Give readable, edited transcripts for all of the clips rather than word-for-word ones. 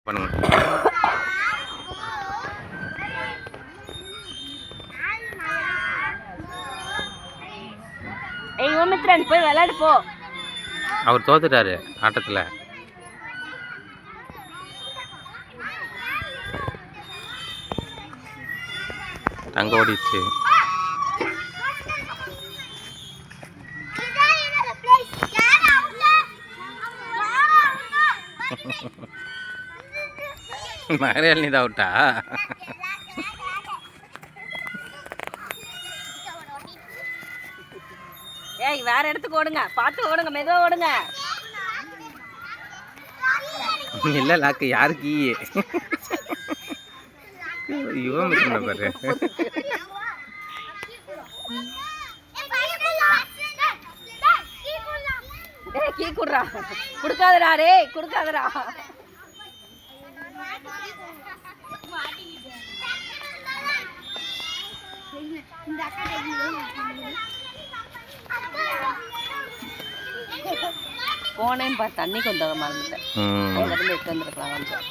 பண்ணுங்க. ஏய் யுவமித்ரன் போய் விளையாடு போ. அவர் தோத்துட்டாரு ஆட்டத்தில். தங்க ஓடிச்சு. மகரேல் தான் அவுட்டா? ஏய் வேற இடத்துக்கு ஓடுங்க, பார்த்து ஓடுங்க, மெதுவா ஓடுங்க. இல்லை லாக்கு யாருக்கு யுவமித்ரன் பாரு. ஏய் கீ குடுறா, குடுக்காதடா டேய், குடுக்காதடா. போனேன் பா, தண்ணி கொண்டு வர மறந்துட்டேன். அங்கிருந்து எடுத்து வந்துருக்கலாம் கொஞ்சம்.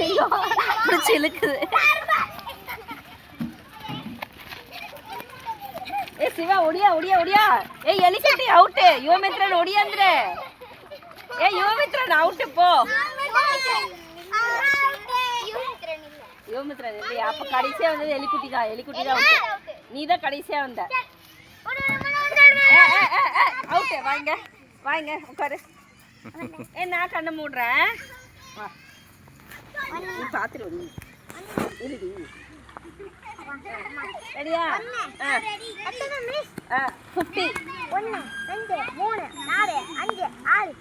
ஐயோ பிடிச்சி இழுக்குது. ஏ சிவா ஒடியா ஒடியா ஒடியா. ஏய் எலிக்குட்டி அவுட். யுவமித்ரன் ஒடியாந்துரு. ஏய் யுவமித்ரன் அவுட் போ. யுவமித்ரன் இல்லையா? அப்ப கடைசியா வந்தது எலிக்குட்டி தான். எலிக்குட்டி தான் அவுட். நீ தான் கடைசியா வந்த. அவுட். வாங்க வாங்க உட்காரு. ஏ நான் கண்ணை மூடுறேன். வா நீ பாத்துரு. நீ இருடி. ரெடியா? 50. 1 2 3 4 5 6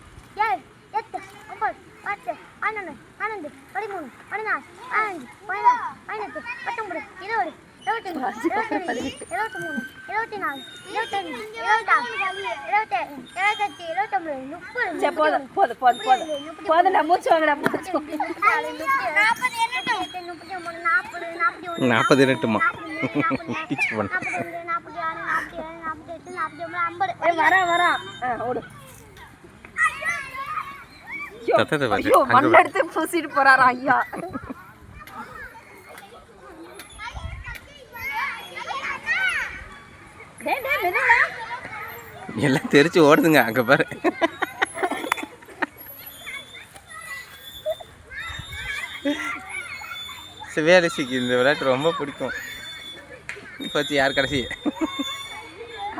7 8 9 10 11 12 13 14 15 16 17 18 19 20 21 23 24 25 26 27 28 29 போதும் போதும் போதும் போதும் போதும். நான் மூச்சு வாங்கடா மூச்சு. 40 ரெட்டுமா? வரா வரா. ஓடு. ஐயோ மண் எடுத்து பூசிட்டு போறாரா ஐயா. எல்லாம் தெரிச்சு ஓடுதுங்க அங்க பாரு. சிவயாலிசிக்கு இந்த விளையாட்டு ரொம்ப பிடிக்கும். பத்தி யார் கடைசி?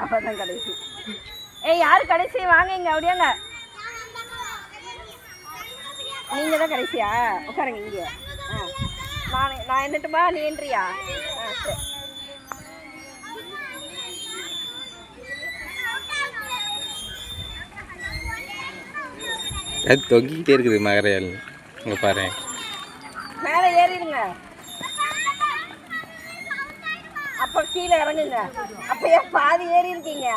அப்பதான் கடைசி. ஏய் யாரு கடைசி? வாங்க இங்க அப்படியாங்க. நீங்க தான் கடைசியா? உட்காருங்க இங்க. நான் என்னட்டுமா? நீ என்றியா? சரி. அது தொங்கிக்கிட்டே இருக்குது மகரையால். இங்கே பாரு, மேலே ஏறிடுங்க, அப்புறம் கீழே இறங்குங்க. அப்பயே பாதி ஏறி இருக்கீங்க.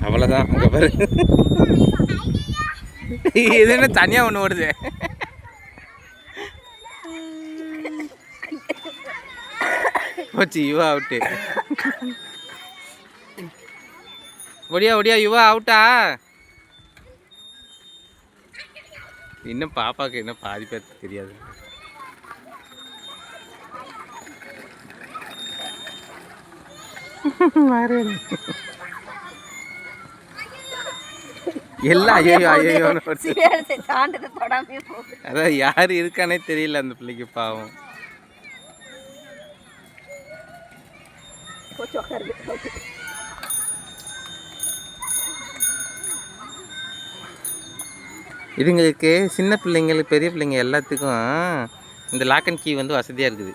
அவ்வளோதான். அங்கே பாரு, இது என்ன தனியாக ஒன்று ஓடுது. போச்சு, யுவா அவுட்டு. ஒடியா ஒடியா, யுவா அவுட்டா? இன்னும் பாப்பாவுக்கு இன்னும் பாதி பேருக்கு தெரியாது. எல்லாம் ஐயோ ஐயோ, அதான் யாரு இருக்கானே தெரியல அந்த பிள்ளைக்கு, பாவம். இதுங்களுக்கு சின்ன பிள்ளைங்களுக்கு பெரிய பிள்ளைங்க எல்லாத்துக்கும் இந்த லாக் அண்ட் கீ வந்து வசதியாக இருக்குது.